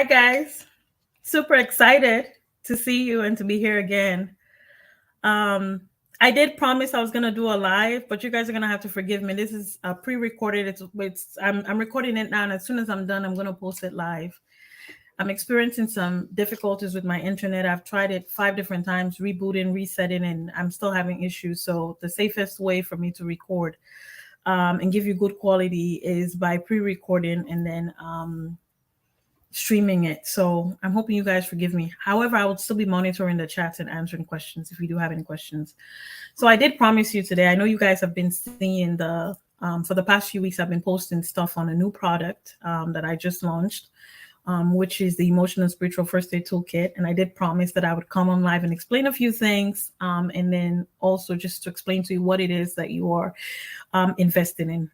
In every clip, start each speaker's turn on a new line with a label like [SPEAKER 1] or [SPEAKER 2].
[SPEAKER 1] Hi, guys. Super excited to see you and to be here again. Um, I did promise I was gonna do a live, but you guys are gonna have to forgive me. This is pre-recorded. I'm recording it now, and as soon as I'm done, I'm gonna post it live. I'm experiencing some difficulties with my internet. I've tried it 5 different times, rebooting, resetting, and I'm still having issues. So the safest way for me to record and give you good quality is by pre-recording and then streaming it. So I'm hoping you guys forgive me. However, I will still be monitoring the chats and answering questions if you do have any questions. So I did promise you today. I know you guys have been seeing for the past few weeks, I've been posting stuff on a new product that I just launched, which is the Emotional and Spiritual First Aid Toolkit. And I did promise that I would come on live and explain a few things, and then also just to explain to you what it is that you are investing in.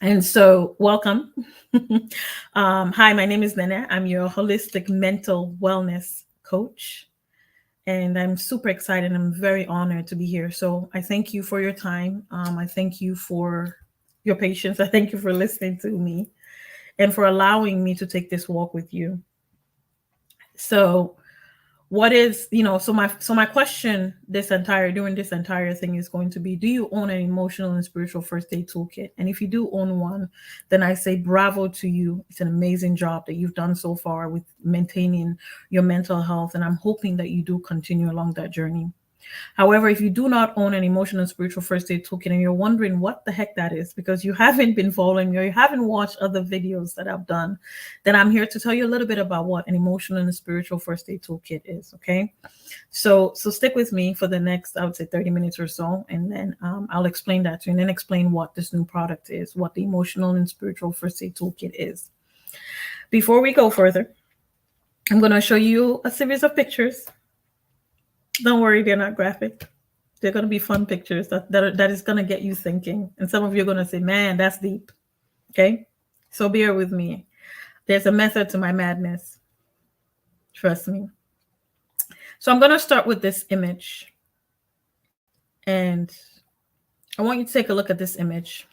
[SPEAKER 1] And so, welcome. Hi, my name is Nene. I'm your holistic mental wellness coach. And I'm super excited. I'm very honored to be here. So, I thank you for your time. I thank you for your patience. I thank you for listening to me and for allowing me to take this walk with you. So, what is so my question during this entire thing is going to be, do you own an emotional and spiritual first aid toolkit? And if you do own one, then I say bravo to you. It's an amazing job that you've done so far with maintaining your mental health, and I'm hoping that you do continue along that journey. However, if you do not own an emotional and spiritual first aid toolkit and you're wondering what the heck that is because you haven't been following me or you haven't watched other videos that I've done, then I'm here to tell you a little bit about what an emotional and spiritual first aid toolkit is. Okay. So stick with me for the next, I would say 30 minutes or so, and then I'll explain that to you and then explain what this new product is, what the emotional and spiritual first aid toolkit is. Before we go further, I'm going to show you a series of pictures. Don't worry, they're not graphic. They're going to be fun pictures that is going to get you thinking. And some of you are going to say, man, that's deep. Okay? So bear with me. There's a method to my madness. Trust me. So I'm going to start with this image. And I want you to take a look at this image.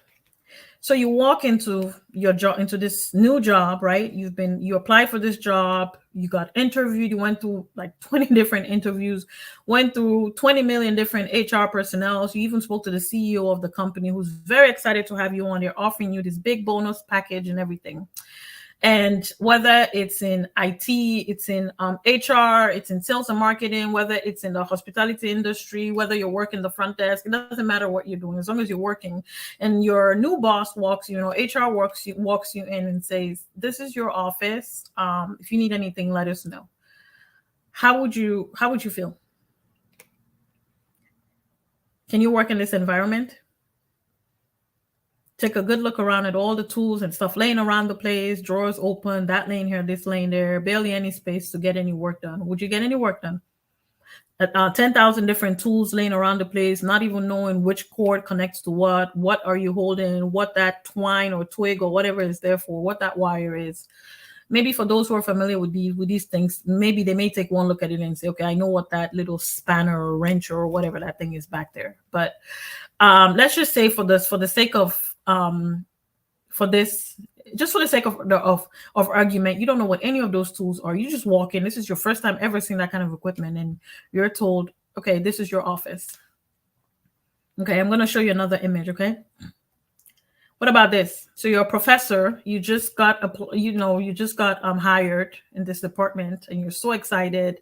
[SPEAKER 1] So you walk into your job, into this new job, right? You applied for this job, you got interviewed, you went through like 20 different interviews, went through 20 million different HR personnel. So you even spoke to the CEO of the company who's very excited to have you on. They're offering you this big bonus package and everything. And whether it's in IT, it's in HR, it's in sales and marketing, whether it's in the hospitality industry, whether you're working the front desk, it doesn't matter what you're doing as long as you're working. And your new boss HR walks you in and says, "This is your office. If you need anything, let us know." How would you feel? Can you work in this environment? Take a good look around at all the tools and stuff laying around the place, drawers open, that laying here, this laying there, barely any space to get any work done. Would you get any work done? 10,000 different tools laying around the place, not even knowing which cord connects to what are you holding, what that twine or twig or whatever is there for, what that wire is. Maybe for those who are familiar with these things, maybe they may take one look at it and say, okay, I know what that little spanner or wrench or whatever that thing is back there. But let's just say for the sake of for the sake of argument, you don't know what any of those tools are. You just walk in. This is your first time ever seeing that kind of equipment, and you're told, okay, this is your office. Okay, I'm going to show you another image. Okay, what about this? So you're a professor. You just got hired in this department, and you're so excited,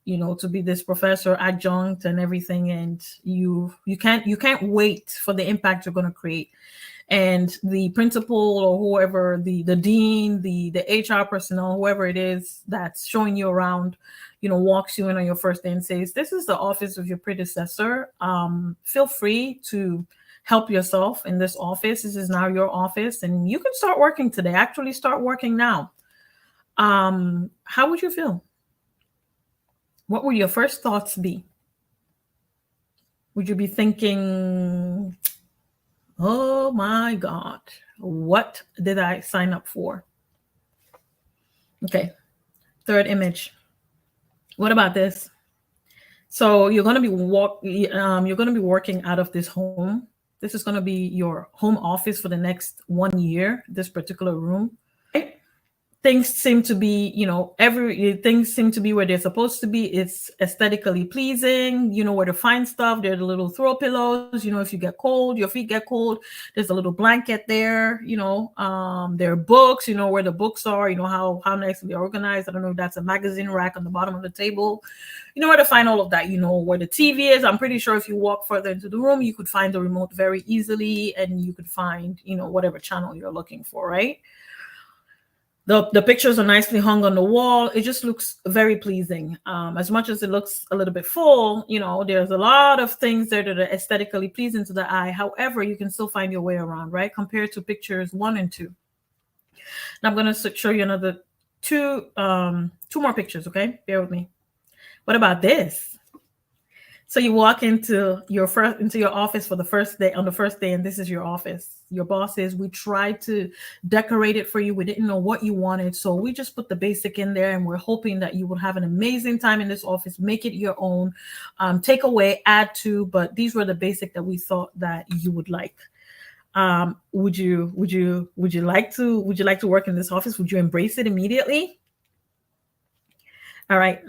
[SPEAKER 1] to be this professor adjunct and everything, and you can't wait for the impact you're going to create. And the principal or whoever, the dean, the HR personnel, whoever it is that's showing you around, walks you in on your first day and says, "This is the office of your predecessor. Feel free to help yourself in this office. This is now your office, and you can start working today. Actually, start working now." How would you feel? What would your first thoughts be? Would you be thinking, oh my God, what did I sign up for? Okay, third image. What about this? So you're going to be working out of this home. This is going to be your home office for the next 1 year, this particular room. things seem to be, things seem to be where they're supposed to be. It's aesthetically pleasing. You know where to find stuff. There are the little throw pillows. If you get cold, your feet get cold, there's a little blanket there. There are books. You know where the books are. You know how nicely they're organized. I don't know if that's a magazine rack on the bottom of the table. You know where to find all of that. You know where the TV is. I'm pretty sure if you walk further into the room, you could find the remote very easily, and you could find, whatever channel you're looking for, right? The pictures are nicely hung on the wall. It just looks very pleasing. As much as it looks a little bit full, there's a lot of things there that are aesthetically pleasing to the eye. However, you can still find your way around, right? Compared to pictures 1 and 2. Now I'm going to show you another two more pictures, okay? Bear with me. What about this? So you walk into your office for the first day, and this is your office. Your boss says, we tried to decorate it for you. We didn't know what you wanted, so we just put the basic in there, and we're hoping that you will have an amazing time in this office. Make it your own. Take away, add to, but these were the basic that we thought that you would like. Would you like to work in this office? Would you embrace it immediately? All right,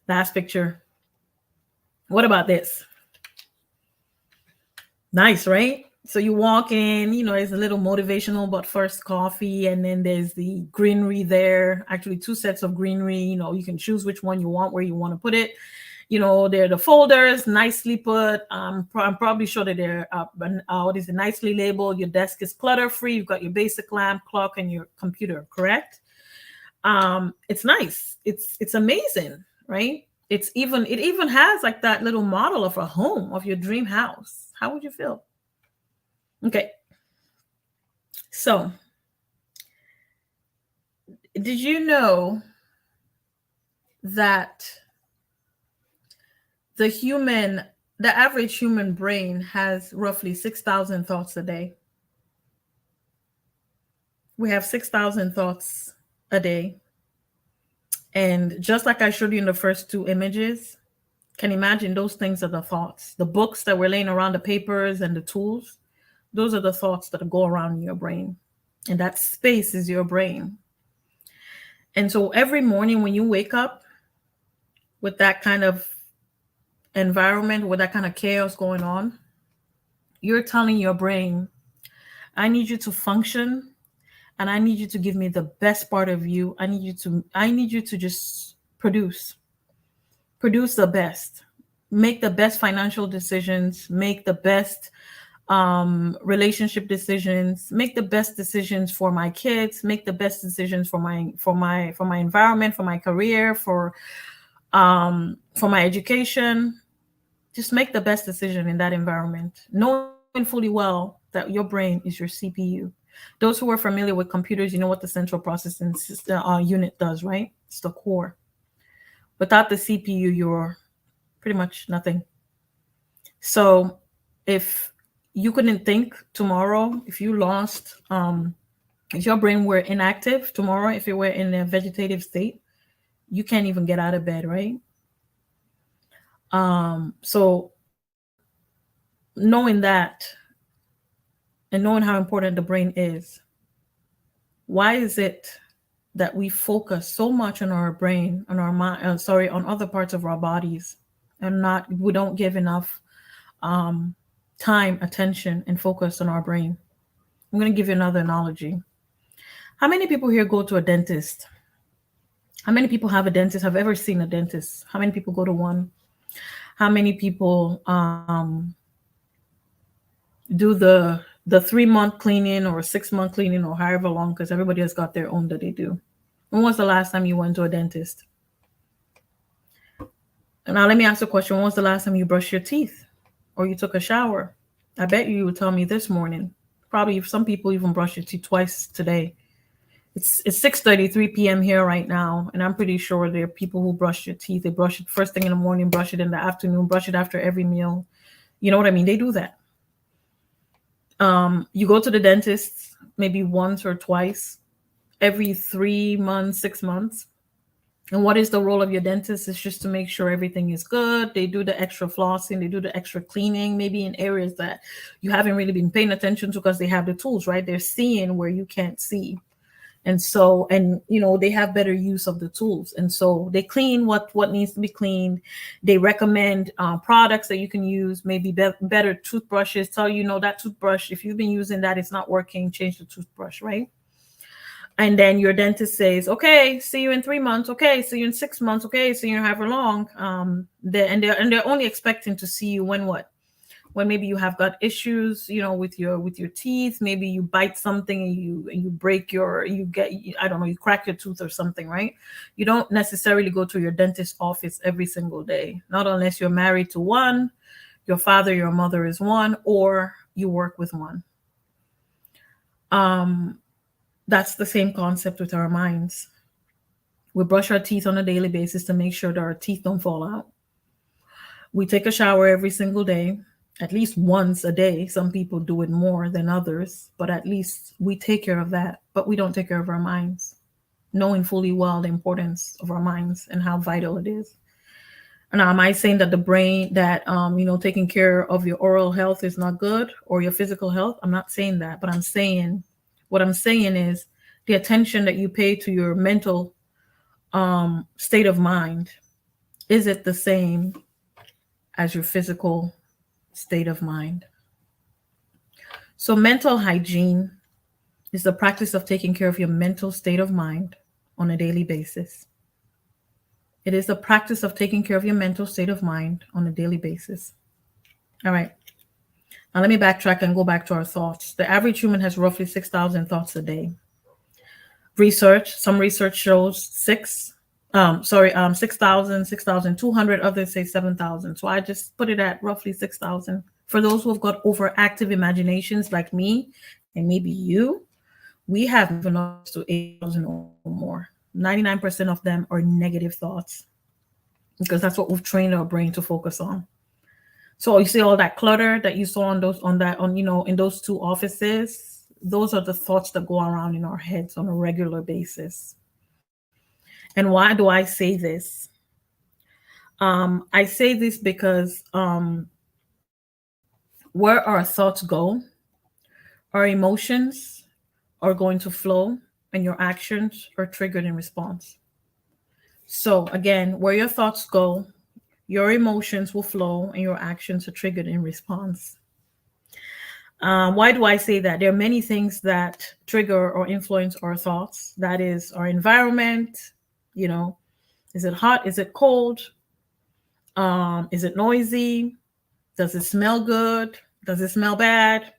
[SPEAKER 1] last picture. What about this? Nice, right? So you walk in, it's a little motivational, but first coffee, and then there's the greenery there. Actually, 2 sets of greenery. You can choose which one you want, where you want to put it. There are the folders, nicely put. I'm probably sure that they're nicely labeled. Your desk is clutter-free. You've got your basic lamp, clock, and your computer, correct? It's nice. It's amazing, right? It even has like that little model of a home, of your dream house. How would you feel? Okay. So, did you know that the average human brain has roughly 6,000 thoughts a day? We have 6,000 thoughts a day. And just like I showed you in the first 2 images, can imagine those things are the thoughts. The books that were laying around, the papers and the tools, those are the thoughts that go around in your brain. And that space is your brain. And so every morning when you wake up with that kind of environment, with that kind of chaos going on, you're telling your brain, I need you to function. And I need you to give me the best part of you. I need you to just produce the best, make the best financial decisions, make the best relationship decisions, make the best decisions for my kids, make the best decisions for my environment, for my career, for my education. Just make the best decision in that environment, knowing fully well that your brain is your CPU. Those who are familiar with computers, you know what the central processing unit does, right? It's the core. Without the CPU, you're pretty much nothing. So if you couldn't think tomorrow, if you lost, if your brain were inactive tomorrow, if it were in a vegetative state, you can't even get out of bed, right? So knowing that, and knowing how important the brain is, why is it that we focus so much on our brain, on our mind, on other parts of our bodies, and we don't give enough time, attention, and focus on our brain? I'm going to give you another analogy. How many people here go to a dentist? How many people have a dentist, have ever seen a dentist? How many people go to one? How many people do the 3-month cleaning or 6-month cleaning or however long, because everybody has got their own that they do? When was the last time you went to a dentist? And now let me ask you a question. When was the last time you brushed your teeth or you took a shower? I bet you would tell me this morning. Probably some people even brush your teeth twice today. It's 6:33 p.m. here right now, and I'm pretty sure there are people who brush your teeth. They brush it first thing in the morning, brush it in the afternoon, brush it after every meal. You know what I mean? They do that. You go to the dentist maybe once or twice every 3 months, 6 months. And what is the role of your dentist? It's just to make sure everything is good. They do the extra flossing, they do the extra cleaning, maybe in areas that you haven't really been paying attention to because they have the tools, right? They're seeing where you can't see. And so, and they have better use of the tools, and so they clean what needs to be cleaned. They recommend products that you can use, maybe better toothbrushes, tell that toothbrush, if you've been using that, it's not working, change the toothbrush, right? And then your dentist says, okay, see you in 3 months, okay, see you in 6 months, okay, see you however long. They're only expecting to see you when maybe you have got issues, with your teeth. Maybe you bite something and you break I don't know, you crack your tooth or something, right? You don't necessarily go to your dentist office every single day, not unless you're married to one, your father, your mother is one, or you work with one. That's the same concept with our minds. We brush our teeth on a daily basis to make sure that our teeth don't fall out. We take a shower every single day, at least once a day. Some people do it more than others, but at least we take care of that. But we don't take care of our minds, knowing fully well the importance of our minds and how vital it is. Now, am I saying that the brain, that taking care of your oral health is not good, or your physical health? I'm not saying that, but what I'm saying is the attention that you pay to your mental state of mind, is it the same as your physical state of mind? So mental hygiene is the practice of taking care of your mental state of mind on a daily basis. It is the practice of taking care of your mental state of mind on a daily basis. All right. Now let me backtrack and go back to our thoughts. The average human has roughly 6,000 thoughts a day. Some research shows 6,000, 6,200, others say 7,000. So I just put it at roughly 6,000. For those who have got overactive imaginations like me and maybe you, we have even up to 8,000 or more. 99% of them are negative thoughts, because that's what we've trained our brain to focus on. So you see all that clutter that you saw in those two offices, those are the thoughts that go around in our heads on a regular basis. And why do I say this? I say this because where our thoughts go, our emotions are going to flow, and your actions are triggered in response. So again, where your thoughts go, your emotions will flow and your actions are triggered in response. Why do I say that? There are many things that trigger or influence our thoughts. That is our environment. Is it hot? Is it cold? Is it noisy? Does it smell good? Does it smell bad?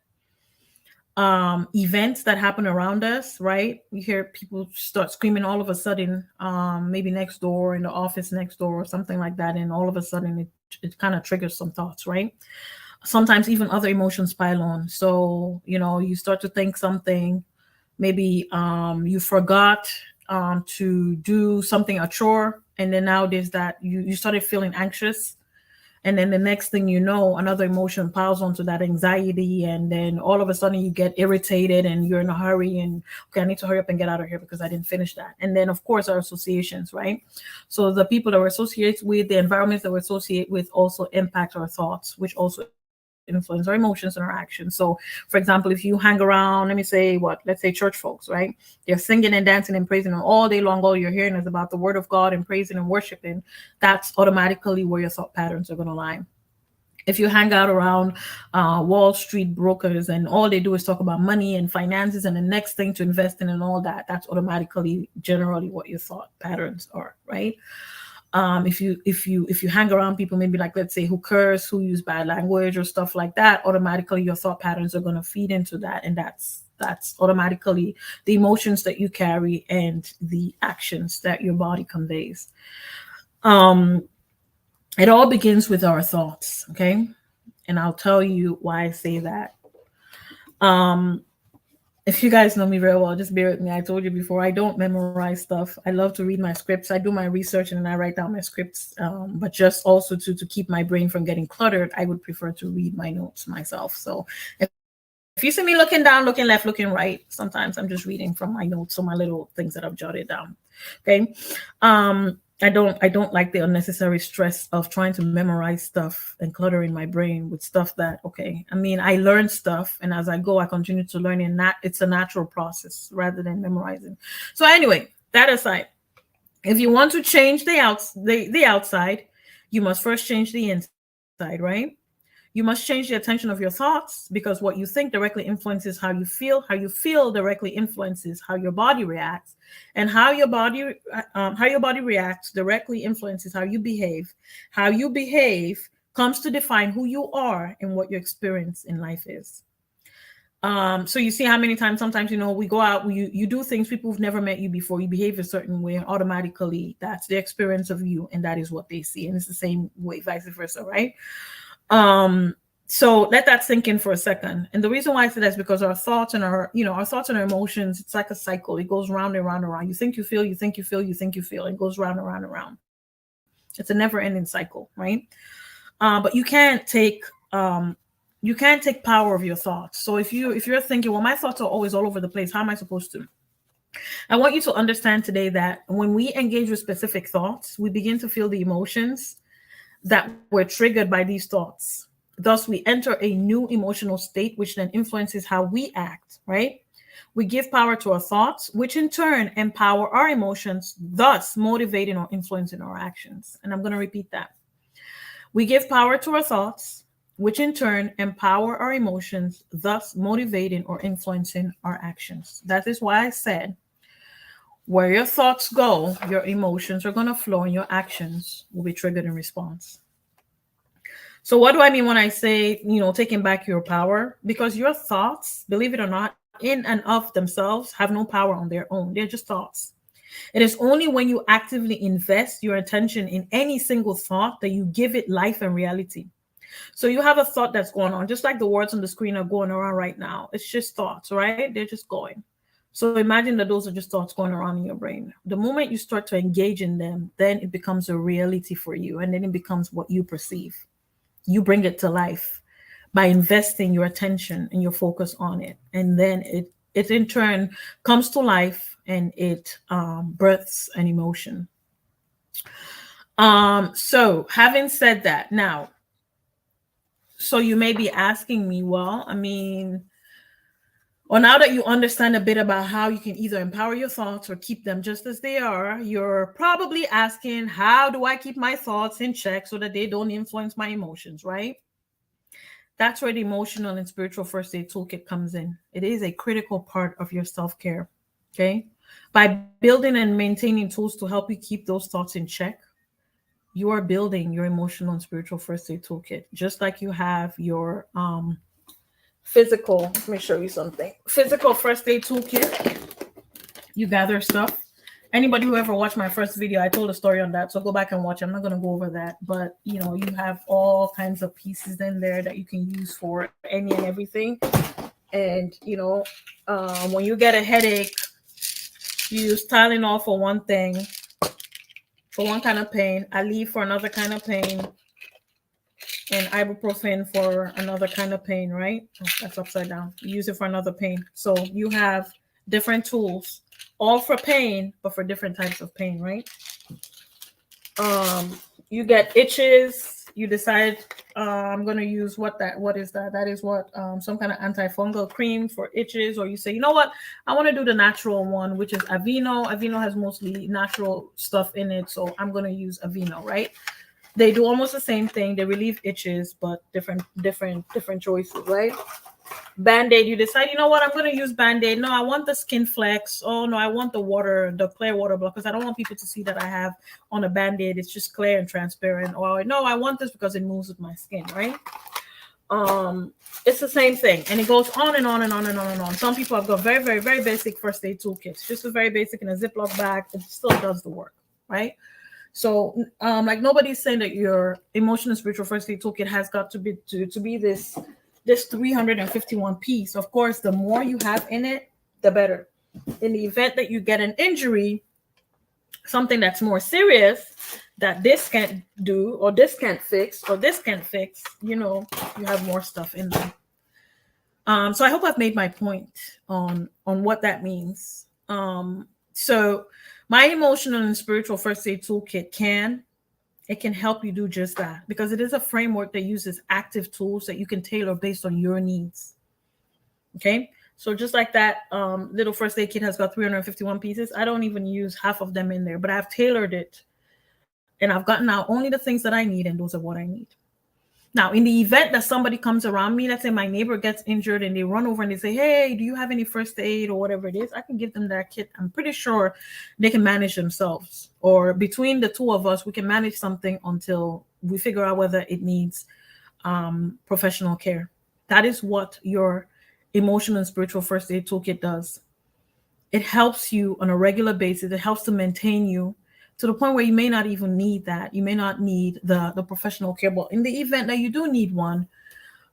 [SPEAKER 1] Events that happen around us, right? You hear people start screaming all of a sudden, maybe next door, in the office next door or something like that, and all of a sudden it kind of triggers some thoughts, right? Sometimes even other emotions pile on. So you start to think something, maybe you forgot to do something, a chore, and then now there's that you started feeling anxious. And then the next thing you know, another emotion piles onto that anxiety. And then all of a sudden you get irritated and you're in a hurry and, okay, I need to hurry up and get out of here because I didn't finish that. And then, of course, our associations, right? So the people that we're associated with, the environments that we're associated with also impact our thoughts, which also influence our emotions and our actions. So, for example, if you hang around, let's say church folks, right? They're singing and dancing and praising all day long. All you're hearing is about the word of God and praising and worshiping. That's automatically where your thought patterns are going to lie. If you hang out around Wall Street brokers and all they do is talk about money and finances and the next thing to invest in and all that, that's automatically generally what your thought patterns are, right? If you hang around people, maybe like, let's say, who curse, who use bad language or stuff like that, automatically your thought patterns are going to feed into that. And that's automatically the emotions that you carry and the actions that your body conveys. It all begins with our thoughts. Okay. And I'll tell you why I say that. If you guys know me very well, just bear with me. I told you before, I don't memorize stuff. I love to read my scripts. I do my research and then I write down my scripts. But just also to keep my brain from getting cluttered, I would prefer to read my notes myself. So if you see me looking down, looking left, looking right, sometimes I'm just reading from my notes or my little things that I've jotted down. Okay. I don't like the unnecessary stress of trying to memorize stuff and cluttering my brain with stuff that, okay, I mean, I learn stuff, and as I go, I continue to learn, and that it's a natural process rather than memorizing. So anyway, that aside, if you want to change the outside, you must first change the inside, right? You must change the attention of your thoughts, because what you think directly influences how you feel. How you feel directly influences how your body reacts, and how your body reacts directly influences how you behave. How you behave comes to define who you are and what your experience in life is. So you see how many times sometimes, we go out, you do things, people who've never met you before, you behave a certain way, and automatically that's the experience of you, and that is what they see. And it's the same way, vice versa, right? So let that sink in for a second. And the reason why I say that is because our thoughts and our thoughts and our emotions, it's like a cycle. It goes round and round and round. You think you feel, you think you feel, you think you feel. It goes round and round and round. It's a never-ending cycle, right? But you can't take power of your thoughts. So if you're thinking, well, my thoughts are always all over the place, how am I supposed to? I want you to understand today that when we engage with specific thoughts, we begin to feel the emotions that were triggered by these thoughts. Thus, we enter a new emotional state, which then influences how we act, right? We give power to our thoughts, which in turn empower our emotions, thus motivating or influencing our actions. And I'm going to repeat that. We give power to our thoughts, which in turn empower our emotions, thus motivating or influencing our actions. That is why I said, where your thoughts go, your emotions are going to flow, and your actions will be triggered in response. So what do I mean when I say, taking back your power? Because your thoughts, believe it or not, in and of themselves have no power on their own. They're just thoughts. It is only when you actively invest your attention in any single thought that you give it life and reality. So you have a thought that's going on, just like the words on the screen are going around right now. It's just thoughts, right? They're just going. So imagine that those are just thoughts going around in your brain. The moment you start to engage in them, then it becomes a reality for you, and then it becomes what you perceive. You bring it to life by investing your attention and your focus on it. And then it in turn comes to life, and it births an emotion. So having said that, now, so you may be asking me, well, I mean, or now that you understand a bit about how you can either empower your thoughts or keep them just as they are, you're probably asking, how do I keep my thoughts in check so that they don't influence my emotions, right? That's where the emotional and spiritual first aid toolkit comes in. It is a critical part of your self-care, okay? By building and maintaining tools to help you keep those thoughts in check, you are building your emotional and spiritual first aid toolkit, just like you have your physical, let me show you something. Physical first aid toolkit. You gather stuff. Anybody who ever watched my first video, I told a story on that. So go back and watch. I'm not going to go over that. But, you have all kinds of pieces in there that you can use for any and everything. And, when you get a headache, you use Tylenol for one thing, for one kind of pain, Aleve for another kind of pain, and ibuprofen for another kind of pain, right? Oh, that's upside down. You use it for another pain. So you have different tools, all for pain, but for different types of pain, right? You get itches. You decide, I'm going to use what is that? That is what, some kind of antifungal cream for itches. Or you say, you know what? I want to do the natural one, which is Aveeno. Aveeno has mostly natural stuff in it. So I'm going to use Aveeno, right? They do almost the same thing. They relieve itches, but different choices, right? Band-Aid, you decide, you know what, I'm going to use Band-Aid. No, I want the Skin Flex. Oh, no, I want the clear water block, because I don't want people to see that I have on a Band-Aid. It's just clear and transparent. Or no, I want this because it moves with my skin, right? It's the same thing. And it goes on and on and on and on and on. Some people have got very, very, very basic first aid toolkits. Just a very basic in a Ziploc bag. It still does the work, right? So, like, nobody's saying that your emotional spiritual first aid toolkit has got to be this 351 piece. Of course, the more you have in it, the better. In the event that you get an injury, something that's more serious that this can't do, or this can't fix, or this can't fix, you have more stuff in there. So I hope I've made my point on what that means. So My emotional and spiritual first aid toolkit can help you do just that, because it is a framework that uses active tools that you can tailor based on your needs. Okay, so just like that little first aid kit has got 351 pieces, I don't even use half of them in there, but I've tailored it and I've gotten out only the things that I need, and those are what I need. Now, in the event that somebody comes around me, let's say my neighbor gets injured and they run over and they say, hey, do you have any first aid or whatever it is? I can give them that kit. I'm pretty sure they can manage themselves. Or between the two of us, we can manage something until we figure out whether it needs professional care. That is what your emotional and spiritual first aid toolkit does. It helps you on a regular basis. It helps to maintain you to the point where you may not even need that. You may not need the professional care, but in the event that you do need one,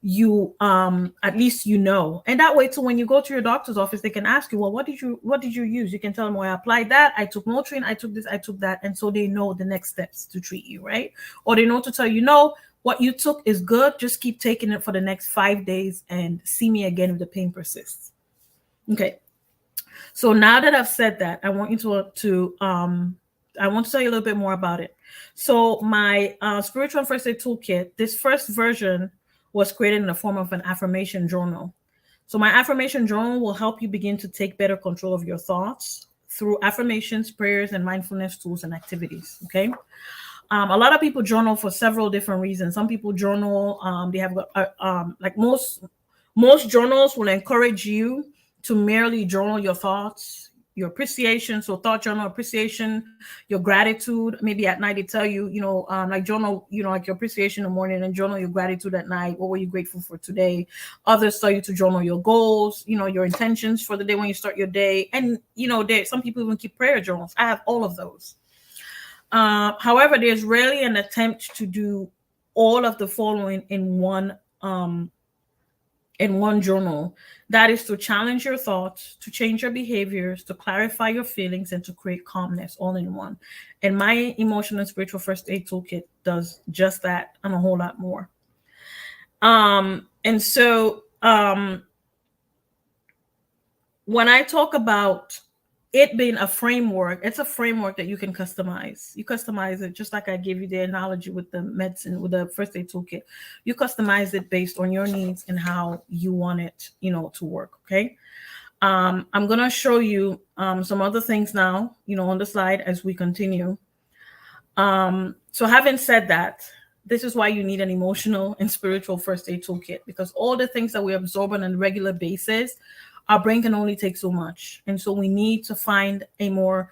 [SPEAKER 1] you at least you know. And that way too, when you go to your doctor's office, they can ask you, well, what did you use? You can tell them, well, I applied that, I took Motrin, I took this, I took that. And so they know the next steps to treat you, right? Or they know to tell you, no, what you took is good, just keep taking it for the next 5 days and see me again if the pain persists. Okay, so now that I've said that, I want you to I want to tell you a little bit more about it. So my spiritual first aid toolkit, this first version was created in the form of an affirmation journal. So my affirmation journal will help you begin to take better control of your thoughts through affirmations, prayers, and mindfulness tools and activities. Okay. A lot of people journal for several different reasons. Some people journal, they have like most journals will encourage you to merely journal your thoughts, your appreciation. So thought journal, appreciation, your gratitude. Maybe at night they tell you, like journal, like your appreciation in the morning, and journal your gratitude at night. What were you grateful for today? Others tell you to journal your goals, your intentions for the day when you start your day. And, some people even keep prayer journals. I have all of those. However, there's rarely an attempt to do all of the following in one journal. That is to challenge your thoughts, to change your behaviors, to clarify your feelings, and to create calmness all in one. And my emotional and spiritual first aid toolkit does just that and a whole lot more. And so when I talk about it being a framework, it's a framework that you can customize. You customize it just like I gave you the analogy with the medicine, with the first aid toolkit. You customize it based on your needs and how you want it, to work. Okay. I'm going to show you some other things now, on the slide as we continue. So having said that, this is why you need an emotional and spiritual first aid toolkit, because all the things that we absorb on a regular basis, our brain can only take so much. And so we need to find a more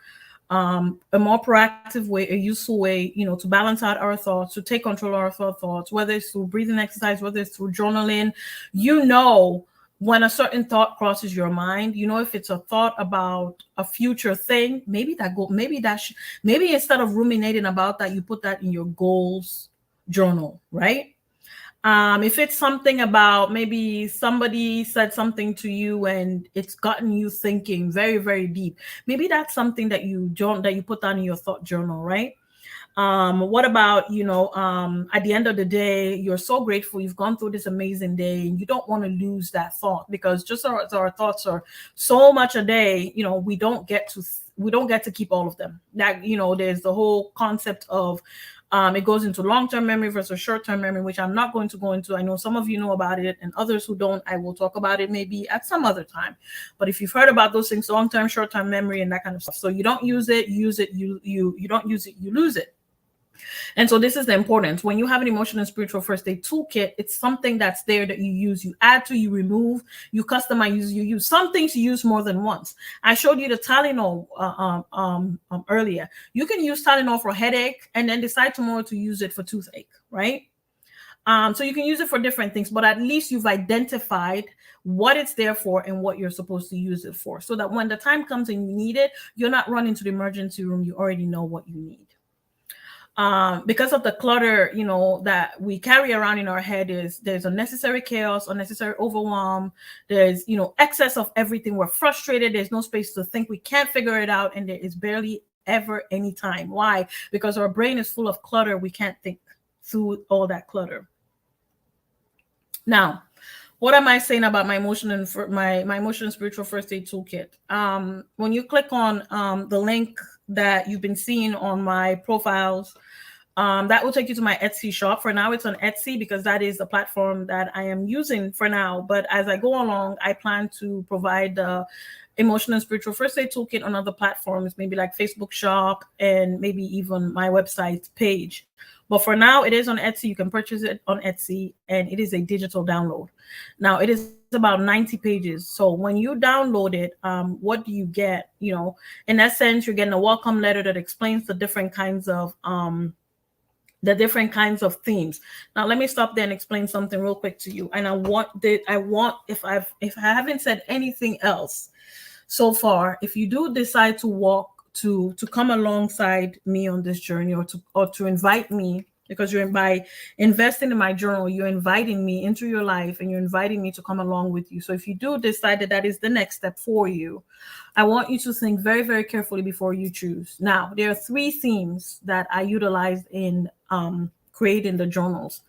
[SPEAKER 1] proactive way, a useful way, to balance out our thoughts, to take control of our thoughts, whether it's through breathing exercise, whether it's through journaling. When a certain thought crosses your mind, if it's a thought about a future thing, maybe instead of ruminating about that, you put that in your goals journal, right? If it's something about maybe somebody said something to you and it's gotten you thinking very, very deep, maybe that's something that you put down in your thought journal, right? What about, at the end of the day, you're so grateful, you've gone through this amazing day, and you don't want to lose that thought, because just our thoughts are so much a day, we don't get to keep all of them. That, there's the whole concept of it goes into long-term memory versus short-term memory, which I'm not going to go into. I know some of you know about it, and others who don't, I will talk about it maybe at some other time. But if you've heard about those things, long-term, short-term memory, and that kind of stuff. So you don't use it, you don't use it, you lose it. And so this is the importance. When you have an emotional and spiritual first aid toolkit, it's something that's there that you use, you add to, you remove, you customize, you use. Some things you use more than once. I showed you the Tylenol earlier. You can use Tylenol for headache and then decide tomorrow to use it for toothache, right? So you can use it for different things, but at least you've identified what it's there for and what you're supposed to use it for, so that when the time comes and you need it, you're not running to the emergency room. You already know what you need. Because of the clutter, that we carry around in our head, there's unnecessary chaos, unnecessary overwhelm. There's, excess of everything. We're frustrated. There's no space to think. We can't figure it out. And there is barely ever any time. Why? Because our brain is full of clutter. We can't think through all that clutter. Now, what am I saying about my emotional and spiritual first aid toolkit? When you click on the link that you've been seeing on my profiles. That will take you to my Etsy shop. For now, it's on Etsy because that is the platform that I am using for now. But as I go along, I plan to provide the emotional and spiritual first aid toolkit on other platforms, maybe like Facebook shop and maybe even my website page. But for now, it is on Etsy. You can purchase it on Etsy, and it is a digital download. Now, it is about 90 pages. So when you download it, what do you get? You know, in essence, you're getting a welcome letter that explains the different kinds of themes. Now let me stop there and explain something real quick to you. And I want if I haven't said anything else so far, if you do decide to come alongside me on this journey, or to invite me, because you're by investing in my journal, you're inviting me into your life and you're inviting me to come along with you. So if you do decide that that is the next step for you, I want you to think very, very carefully before you choose. Now, there are 3 themes that I utilized in creating the journals.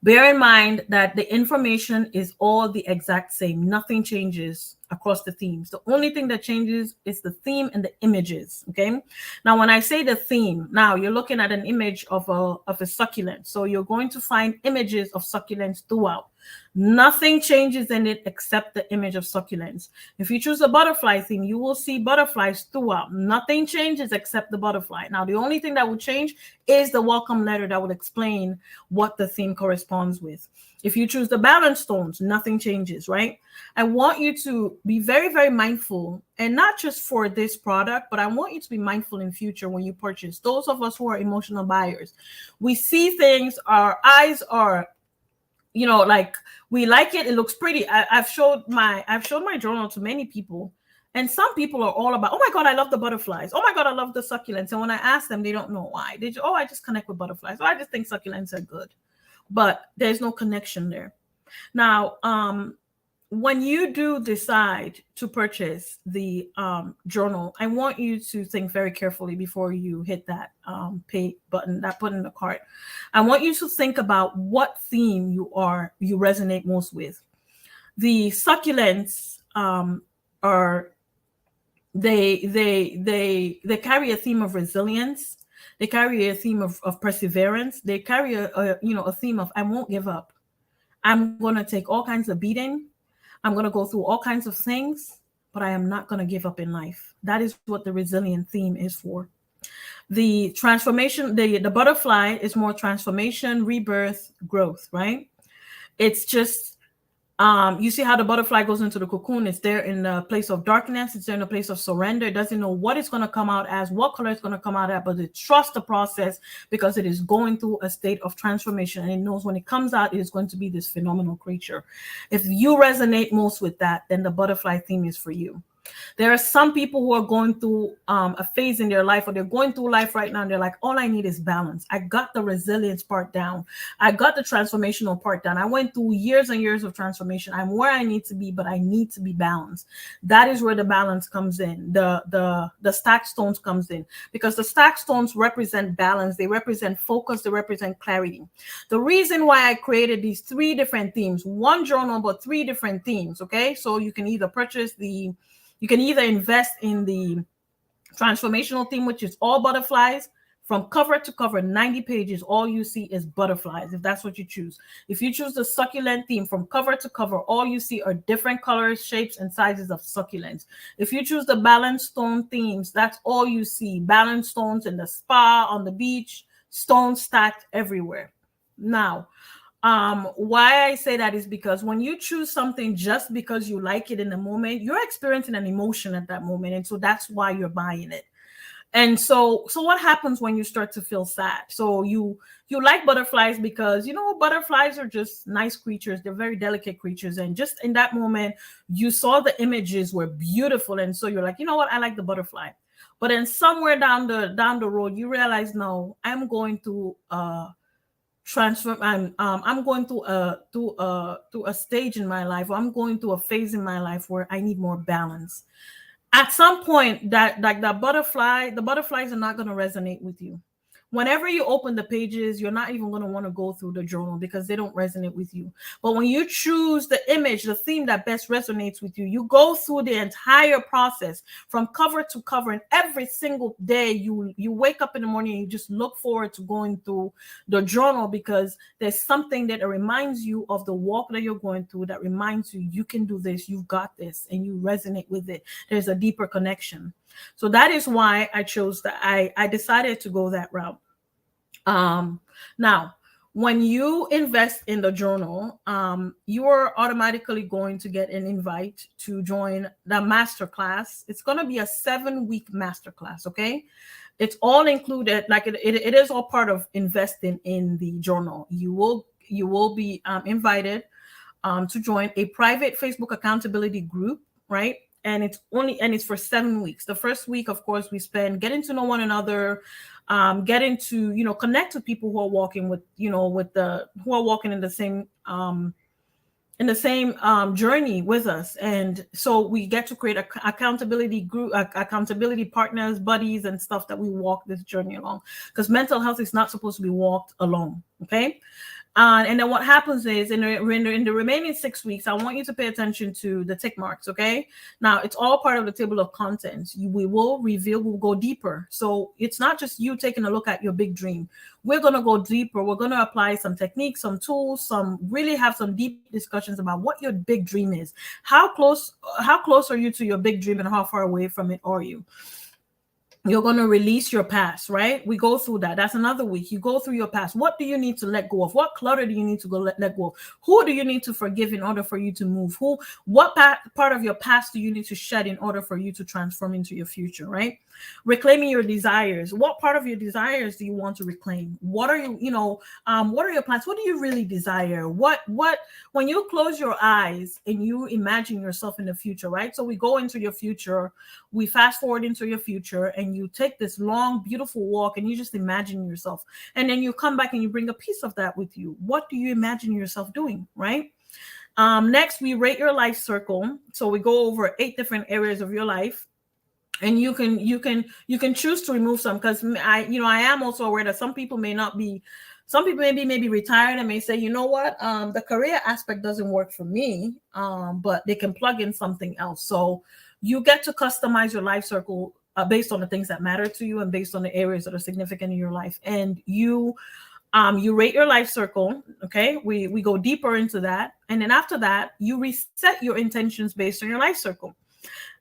[SPEAKER 1] Bear in mind that the information is all the exact same. Nothing changes across the themes. The only thing that changes is the theme and the images. Okay. Now, when I say the theme, now you're looking at an image of a succulent. So you're going to find images of succulents throughout. Nothing changes in it except the image of succulents. If you choose a butterfly theme, you will see butterflies throughout. Nothing changes except the butterfly. Now, the only thing that will change is the welcome letter that will explain what the theme corresponds with. If you choose the balance stones, nothing changes, right? I want you to be very, very mindful, and not just for this product, but I want you to be mindful in future when you purchase. Those of us who are emotional buyers, we see things, our eyes are, you know, like we like it. It looks pretty. I've showed my journal to many people, and some people are all about, oh my God, I love the butterflies. Oh my God, I love the succulents. And when I ask them, they don't know why. I just connect with butterflies. Oh, I just think succulents are good, but there's no connection there. Now, when you do decide to purchase the journal, I want you to think very carefully before you hit that pay button, that put in the cart. I want you to think about what theme you resonate most with. The succulents are they carry a theme of resilience. They carry a theme of perseverance. They carry a theme of I won't give up. I'm going to take all kinds of beating. I'm going to go through all kinds of things, but I am not going to give up in life. That is what the resilient theme is for. The transformation, the butterfly is more transformation, rebirth, growth, right? It's just, you see how the butterfly goes into the cocoon. It's there in the place of darkness. It's there in the place of surrender. It doesn't know what it's going to come out as, what color it's going to come out at, but it trusts the process because it is going through a state of transformation. And it knows when it comes out, it is going to be this phenomenal creature. If you resonate most with that, then the butterfly theme is for you. There are some people who are going through a phase in their life, or they're going through life right now, and they're like, all I need is balance. I got the resilience part down. I got the transformational part down. I went through years and years of transformation. I'm where I need to be, but I need to be balanced. That is where the balance comes in. The stack stones comes in, because the stack stones represent balance. They represent focus. They represent clarity. The reason why I created these 3 different themes, one journal, but 3 different themes. Okay. So you can either invest in the transformational theme, which is all butterflies. From cover to cover, 90 pages, all you see is butterflies, if that's what you choose. If you choose the succulent theme, from cover to cover, all you see are different colors, shapes, and sizes of succulents. If you choose the balance stone themes, that's all you see. Balance stones in the spa, on the beach, stones stacked everywhere. Now, why I say that is because when you choose something just because you like it in the moment, you're experiencing an emotion at that moment. And so that's why you're buying it. And so what happens when you start to feel sad? So you like butterflies because, butterflies are just nice creatures. They're very delicate creatures. And just in that moment, you saw the images were beautiful. And so you're like, you know what? I like the butterfly. But then somewhere down the road, you realize, no, I'm going to I'm going through a stage in my life, or I'm going through a phase in my life where I need more balance. At some point, the butterflies are not going to resonate with you. whenever you open the pages, you're not even going to want to go through the journal because they don't resonate with you. But when you choose the image, the theme that best resonates with you, you go through the entire process from cover to cover, and every single day you wake up in the morning and you just look forward to going through the journal, because there's something that reminds you of the walk that you're going through, that reminds you you can do this, you've got this, and you resonate with it. There's a deeper connection. So that is why I chose that. I decided to go that route. Now, when you invest in the journal, you are automatically going to get an invite to join the masterclass. It's going to be a 7-week masterclass. Okay. It's all included. Like it is all part of investing in the journal. You will be invited to join a private Facebook accountability group, right? And it's for 7 weeks. The first week, of course, we spend getting to know one another, getting to, connect with people who are walking who are walking in the same journey with us. And so we get to create accountability group, accountability partners, buddies, and stuff that we walk this journey along, because mental health is not supposed to be walked alone. Okay. And then what happens is in the remaining 6 weeks, I want you to pay attention to the tick marks. Okay. Now it's all part of the table of contents. We'll go deeper. So it's not just you taking a look at your big dream. We're going to go deeper. We're going to apply some techniques, some tools, really have some deep discussions about what your big dream is. How close are you to your big dream, and how far away from it are you? You're going to release your past, right? We go through that. That's another week. You go through your past. What do you need to let go of? What clutter do you need to let go of? Who do you need to forgive in order for you to move? What part of your past do you need to shed in order for you to transform into your future, right? Reclaiming your desires. What part of your desires do you want to reclaim? What are what are your plans? What do you really desire? When you close your eyes and you imagine yourself in the future, right? So we go into your future, we fast forward into your future, and you take this long, beautiful walk, and you just imagine yourself. And then you come back and you bring a piece of that with you. What do you imagine yourself doing, right? Next, we rate your life circle. So we go over 8 different areas of your life. And you can choose to remove some, because I am also aware that some people may be retired and may say, you know what, the career aspect doesn't work for me, but they can plug in something else. So you get to customize your life circle based on the things that matter to you and based on the areas that are significant in your life. And you rate your life circle. Okay. We go deeper into that. And then after that, you reset your intentions based on your life circle.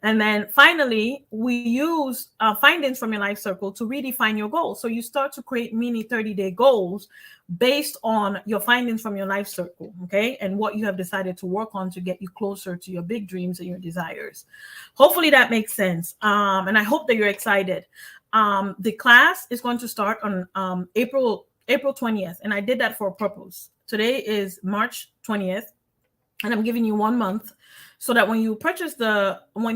[SPEAKER 1] And then finally, we use findings from your life circle to redefine your goals. So you start to create mini 30-day goals based on your findings from your life circle, okay? And what you have decided to work on to get you closer to your big dreams and your desires. Hopefully that makes sense. And I hope that you're excited. The class is going to start on April 20th. And I did that for a purpose. Today is March 20th. And I'm giving you 1 month so that when you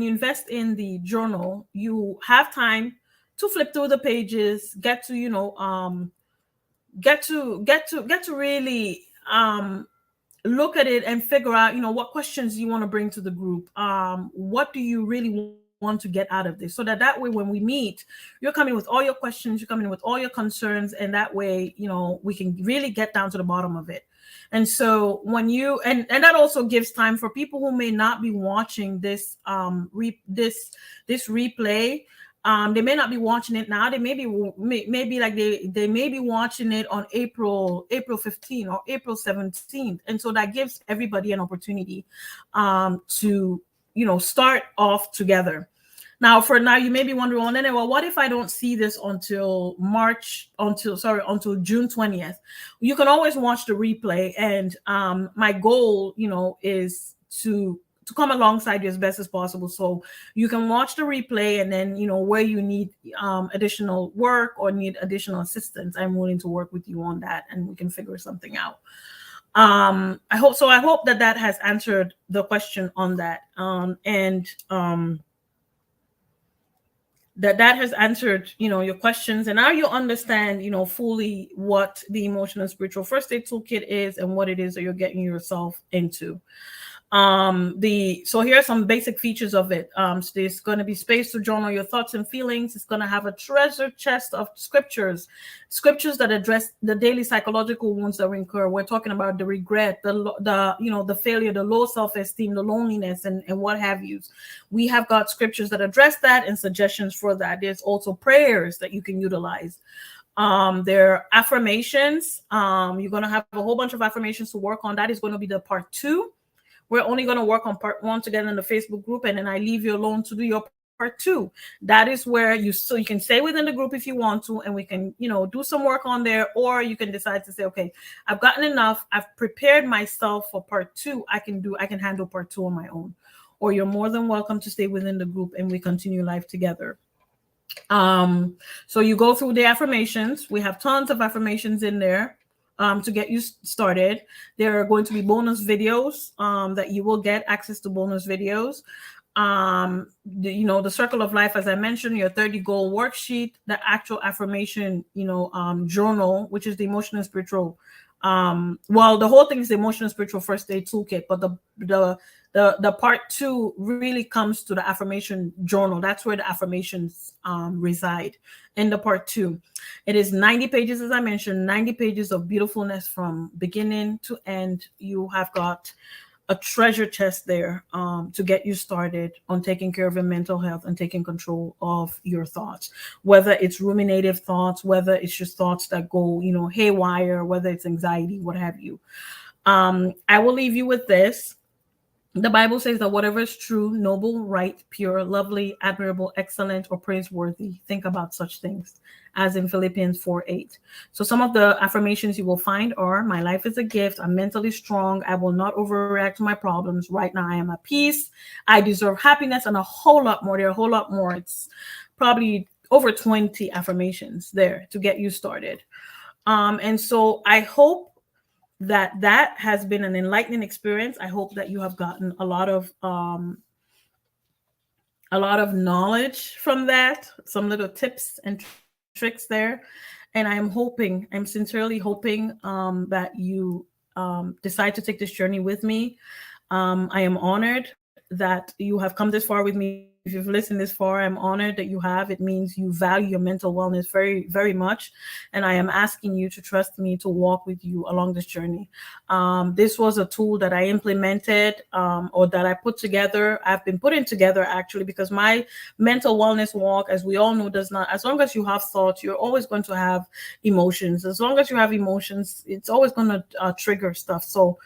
[SPEAKER 1] invest in the journal, you have time to flip through the pages, get to really look at it and figure out, what questions you want to bring to the group. What do you really want to get out of this? So that way, when we meet, you're coming with all your questions, you're coming with all your concerns, and that way, we can really get down to the bottom of it. And so when you and that also gives time for people who may not be watching this this replay. They may not be watching it now. They may be watching it on April 15th or April 17th. And so that gives everybody an opportunity to start off together. Now, you may be wondering, well, what if I don't see this until June 20th? You can always watch the replay. And my goal, is to come alongside you as best as possible. So you can watch the replay, and then, where you need additional work or need additional assistance, I'm willing to work with you on that, and we can figure something out. I hope that has answered the question on that. That has answered, your questions. And now you understand, fully what the emotional and spiritual first aid toolkit is and what it is that you're getting yourself into. So here are some basic features of it. So there's going to be space to journal your thoughts and feelings. It's going to have a treasure chest of scriptures that address the daily psychological wounds that we incur. We're talking about the regret, the failure, the low self-esteem, the loneliness, and what have you. We have got scriptures that address that and suggestions for that. There's also prayers that you can utilize. There are affirmations. You're going to have a whole bunch of affirmations to work on. That is going to be the part 2. We're only going to work on part 1 together in the Facebook group, and then I leave you alone to do your part 2. That is where you can stay within the group if you want to, and we can, do some work on there, or you can decide to say, okay, I've gotten enough. I've prepared myself for part 2. I can handle part 2 on my own, or you're more than welcome to stay within the group and we continue life together. So you go through the affirmations. We have tons of affirmations in there. To get you started. There are going to be bonus videos that you will get access to bonus videos. The circle of life, as I mentioned, your 30 goal worksheet, the actual affirmation, journal, which is the emotional and spiritual. The whole thing is the emotional and spiritual first aid toolkit, but the part 2 really comes to the affirmation journal. That's where the affirmations reside in the part 2. It is 90 pages, as I mentioned, 90 pages of beautifulness from beginning to end. You have got a treasure chest there to get you started on taking care of your mental health and taking control of your thoughts, whether it's ruminative thoughts, whether it's just thoughts that go, haywire, whether it's anxiety, what have you. I will leave you with this. The Bible says that whatever is true, noble, right, pure, lovely, admirable, excellent, or praiseworthy, think about such things, as in Philippians 4:8. So some of the affirmations you will find are, my life is a gift. I'm mentally strong. I will not overreact to my problems. Right now, I am at peace. I deserve happiness, and a whole lot more. There are a whole lot more. It's probably over 20 affirmations there to get you started. And so I hope that has been an enlightening experience. I hope that you have gotten a lot of knowledge from that, some little tips and tricks there. And I'm sincerely hoping that you decide to take this journey with me. I am honored that you have come this far with me. If you've listened this far, I'm honored that you have. It means you value your mental wellness very, very much. And I am asking you to trust me to walk with you along this journey. This was a tool that I implemented or that I put together. I've been putting together actually because my mental wellness walk, as we all know, does not, as long as you have thoughts, you're always going to have emotions. As long as you have emotions, it's always going to trigger stuff. So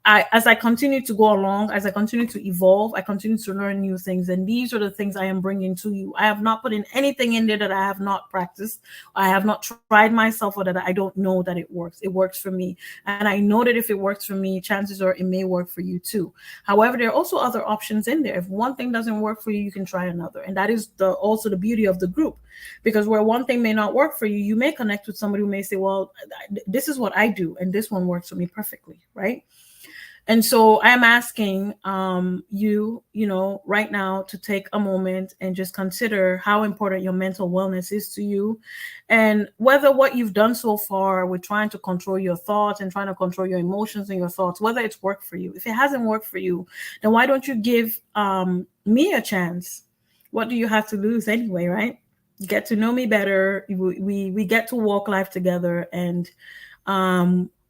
[SPEAKER 1] as I continue to go along, as I continue to evolve, I continue to learn new things. And these are the things I am bringing to you. I have not put in anything in there that I have not practiced. I have not tried myself or that I don't know that it works. It works for me. And I know that if it works for me, chances are it may work for you too. However, there are also other options in there. If one thing doesn't work for you, you can try another. And that is also the beauty of the group. Because where one thing may not work for you, you may connect with somebody who may say, well, this is what I do. And this one works for me perfectly, right? And so I'm asking you right now to take a moment and just consider how important your mental wellness is to you, and whether what you've done so far with trying to control your thoughts and trying to control your emotions and your thoughts, whether it's worked for you. If it hasn't worked for you, then why don't you give me a chance? What do you have to lose anyway, right? You get to know me better. We get to walk life together, and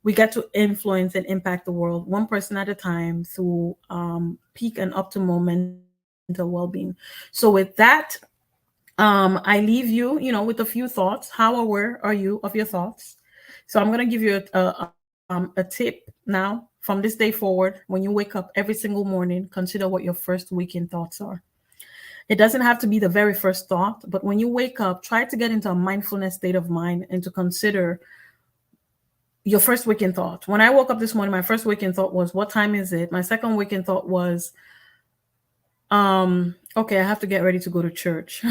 [SPEAKER 1] we get to influence and impact the world one person at a time through peak and optimal mental well-being. So with that, I leave you, with a few thoughts. How aware are you of your thoughts? So I'm going to give you a tip now. From this day forward, when you wake up every single morning, consider what your first weekend thoughts are. It doesn't have to be the very first thought, but when you wake up, try to get into a mindfulness state of mind and to consider your first waking thought. When I woke up this morning, my first waking thought was, what time is it? My second waking thought was, okay, I have to get ready to go to church.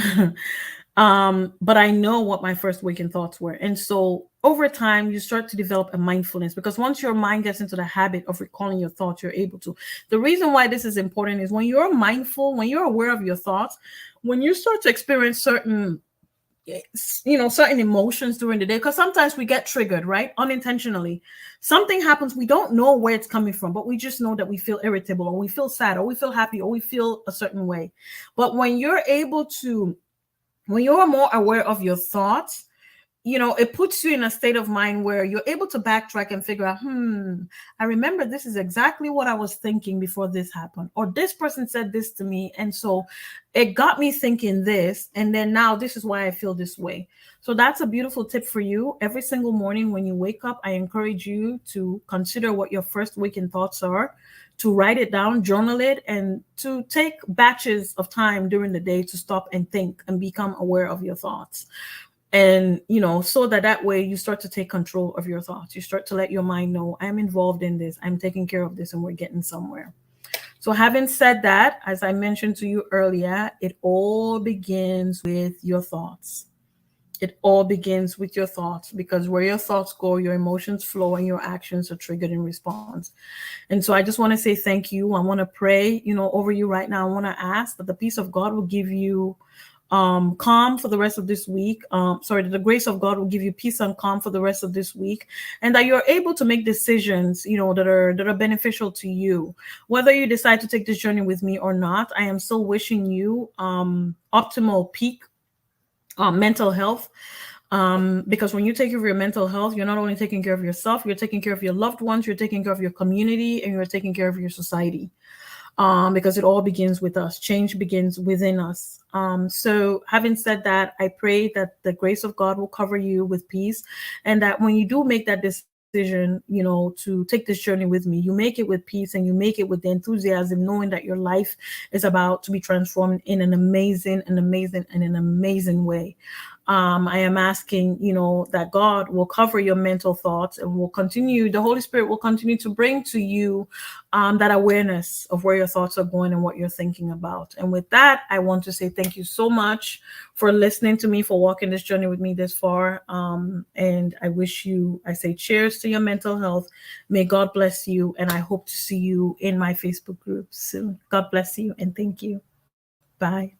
[SPEAKER 1] But I know what my first waking thoughts were. And so over time, you start to develop a mindfulness, because once your mind gets into the habit of recalling your thoughts, you're able to. The reason why this is important is when you're mindful, when you're aware of your thoughts, when you start to experience certain certain emotions during the day, because sometimes we get triggered, right, unintentionally. Something happens, we don't know where it's coming from, but we just know that we feel irritable, or we feel sad, or we feel happy, or we feel a certain way. But when you're more aware of your thoughts, it puts you in a state of mind where you're able to backtrack and figure out, I remember this is exactly what I was thinking before this happened, or this person said this to me, and so it got me thinking this, and then now this is why I feel this way. So that's a beautiful tip for you. Every single morning when you wake up, I encourage you to consider what your first waking thoughts are, to write it down, journal it, and to take batches of time during the day to stop and think and become aware of your thoughts. And so that way you start to take control of your thoughts. You start to let your mind know, I'm involved in this, I'm taking care of this, and we're getting somewhere. So having said that, as I mentioned to you earlier, it all begins with your thoughts. It all begins with your thoughts, because where your thoughts go, your emotions flow, and your actions are triggered in response. And so I just want to say thank you. I want to pray over you right now. I want to ask that the peace of God will give you calm for the rest of this week. The grace of God will give you peace and calm for the rest of this week, and that you're able to make decisions, that are beneficial to you. Whether you decide to take this journey with me or not, I am still wishing you optimal peak mental health. Because when you take care of your mental health, you're not only taking care of yourself, you're taking care of your loved ones, you're taking care of your community, and you're taking care of your society. Because it all begins with us. Change begins within us. So having said that, I pray that the grace of God will cover you with peace, and that when you do make that decision, to take this journey with me, you make it with peace, and you make it with the enthusiasm, knowing that your life is about to be transformed in an amazing way. I am asking, that God will cover your mental thoughts, and the Holy Spirit will continue to bring to you that awareness of where your thoughts are going and what you're thinking about. And with that, I want to say thank you so much for listening to me, for walking this journey with me this far. And I say cheers to your mental health. May God bless you. And I hope to see you in my Facebook group soon. God bless you and thank you. Bye.